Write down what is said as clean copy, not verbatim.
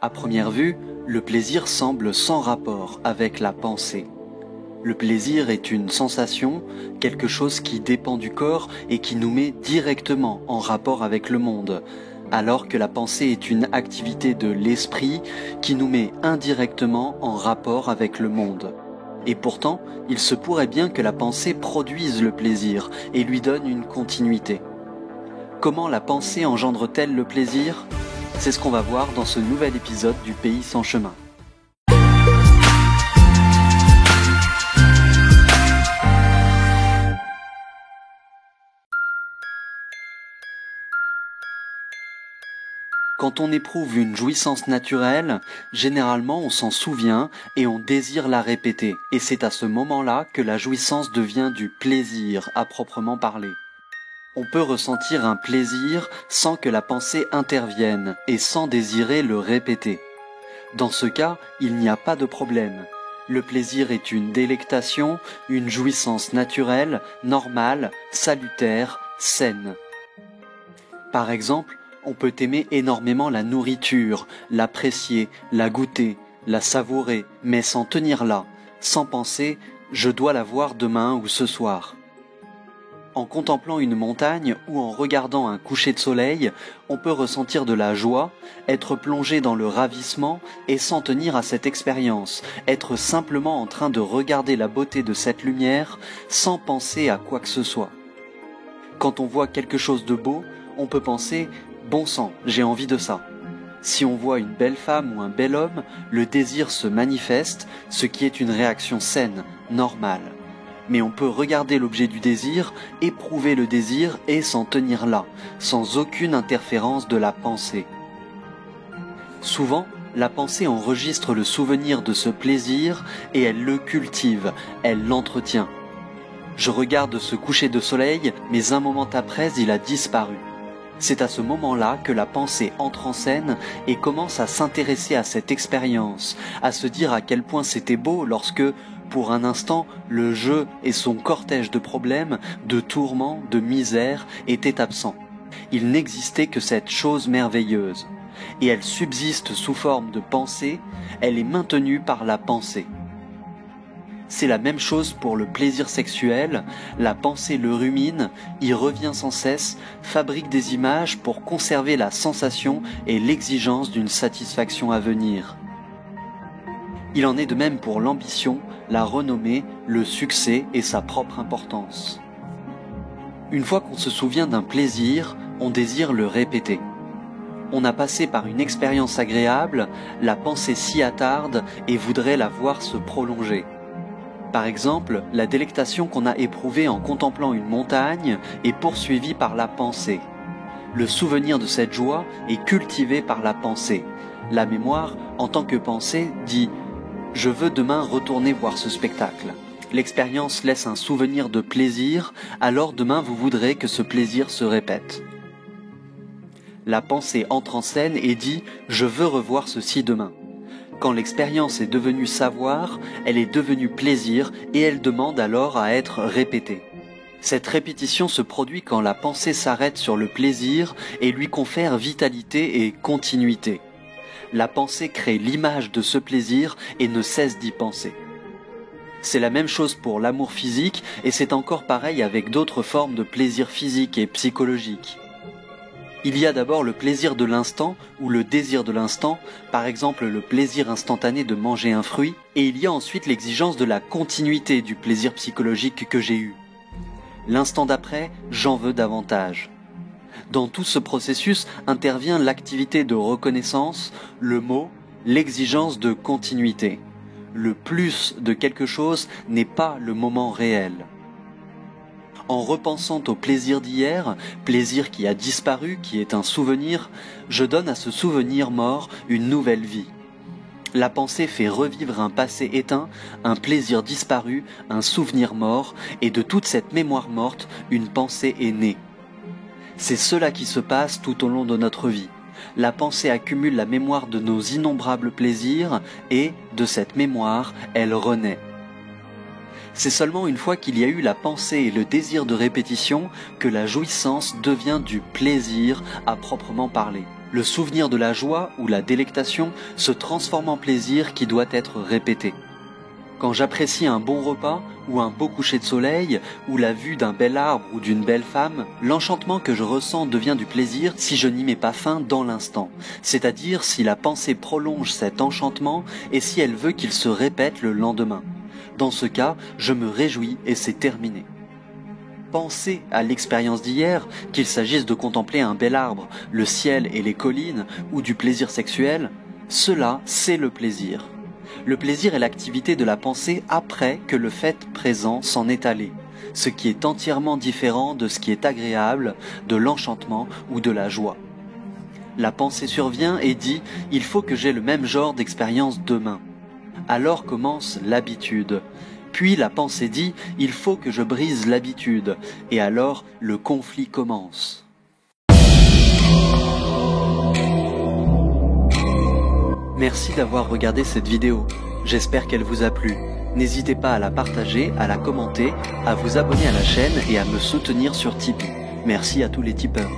À première vue, le plaisir semble sans rapport avec la pensée. Le plaisir est une sensation, quelque chose qui dépend du corps et qui nous met directement en rapport avec le monde, alors que la pensée est une activité de l'esprit qui nous met indirectement en rapport avec le monde. Et pourtant, il se pourrait bien que la pensée produise le plaisir et lui donne une continuité. Comment la pensée engendre-t-elle le plaisir ? C'est ce qu'on va voir dans ce nouvel épisode du Pays sans chemin. Quand on éprouve une jouissance naturelle, généralement on s'en souvient et on désire la répéter. Et c'est à ce moment-là que la jouissance devient du plaisir à proprement parler. On peut ressentir un plaisir sans que la pensée intervienne et sans désirer le répéter. Dans ce cas, il n'y a pas de problème. Le plaisir est une délectation, une jouissance naturelle, normale, salutaire, saine. Par exemple, on peut aimer énormément la nourriture, l'apprécier, la goûter, la savourer, mais s'en tenir là, sans penser « je dois la voir demain ou ce soir ». En contemplant une montagne ou en regardant un coucher de soleil, on peut ressentir de la joie, être plongé dans le ravissement et s'en tenir à cette expérience, être simplement en train de regarder la beauté de cette lumière sans penser à quoi que ce soit. Quand on voit quelque chose de beau, on peut penser « bon sang, j'ai envie de ça ». Si on voit une belle femme ou un bel homme, le désir se manifeste, ce qui est une réaction saine, normale. Mais on peut regarder l'objet du désir, éprouver le désir et s'en tenir là, sans aucune interférence de la pensée. Souvent, la pensée enregistre le souvenir de ce plaisir et elle le cultive, elle l'entretient. Je regarde ce coucher de soleil, mais un moment après, il a disparu. C'est à ce moment-là que la pensée entre en scène et commence à s'intéresser à cette expérience, à se dire à quel point c'était beau lorsque, pour un instant, le jeu et son cortège de problèmes, de tourments, de misère étaient absents. Il n'existait que cette chose merveilleuse. Et elle subsiste sous forme de pensée, elle est maintenue par la pensée. C'est la même chose pour le plaisir sexuel, la pensée le rumine, y revient sans cesse, fabrique des images pour conserver la sensation et l'exigence d'une satisfaction à venir. Il en est de même pour l'ambition, la renommée, le succès et sa propre importance. Une fois qu'on se souvient d'un plaisir, on désire le répéter. On a passé par une expérience agréable, la pensée s'y attarde et voudrait la voir se prolonger. Par exemple, la délectation qu'on a éprouvée en contemplant une montagne est poursuivie par la pensée. Le souvenir de cette joie est cultivé par la pensée. La mémoire, en tant que pensée, dit « Je veux demain retourner voir ce spectacle ». L'expérience laisse un souvenir de plaisir, alors demain vous voudrez que ce plaisir se répète. La pensée entre en scène et dit « Je veux revoir ceci demain ». Quand l'expérience est devenue savoir, elle est devenue plaisir et elle demande alors à être répétée. Cette répétition se produit quand la pensée s'arrête sur le plaisir et lui confère vitalité et continuité. La pensée crée l'image de ce plaisir et ne cesse d'y penser. C'est la même chose pour l'amour physique et c'est encore pareil avec d'autres formes de plaisir physique et psychologique. Il y a d'abord le plaisir de l'instant ou le désir de l'instant, par exemple le plaisir instantané de manger un fruit, et il y a ensuite l'exigence de la continuité du plaisir psychologique que j'ai eu. L'instant d'après, j'en veux davantage. Dans tout ce processus intervient l'activité de reconnaissance, le mot, l'exigence de continuité. Le plus de quelque chose n'est pas le moment réel. En repensant au plaisir d'hier, plaisir qui a disparu, qui est un souvenir, je donne à ce souvenir mort une nouvelle vie. La pensée fait revivre un passé éteint, un plaisir disparu, un souvenir mort, et de toute cette mémoire morte, une pensée est née. C'est cela qui se passe tout au long de notre vie. La pensée accumule la mémoire de nos innombrables plaisirs, et, de cette mémoire, elle renaît. C'est seulement une fois qu'il y a eu la pensée et le désir de répétition que la jouissance devient du plaisir à proprement parler. Le souvenir de la joie ou la délectation se transforme en plaisir qui doit être répété. Quand j'apprécie un bon repas ou un beau coucher de soleil ou la vue d'un bel arbre ou d'une belle femme, l'enchantement que je ressens devient du plaisir si je n'y mets pas fin dans l'instant, c'est-à-dire si la pensée prolonge cet enchantement et si elle veut qu'il se répète le lendemain. Dans ce cas, je me réjouis et c'est terminé. Penser à l'expérience d'hier, qu'il s'agisse de contempler un bel arbre, le ciel et les collines, ou du plaisir sexuel, cela, c'est le plaisir. Le plaisir est l'activité de la pensée après que le fait présent s'en est allé, ce qui est entièrement différent de ce qui est agréable, de l'enchantement ou de la joie. La pensée survient et dit « il faut que j'ai le même genre d'expérience demain ». Alors commence l'habitude. Puis la pensée dit « il faut que je brise l'habitude » et alors le conflit commence. Merci d'avoir regardé cette vidéo. J'espère qu'elle vous a plu. N'hésitez pas à la partager, à la commenter, à vous abonner à la chaîne et à me soutenir sur Tipeee. Merci à tous les tipeurs.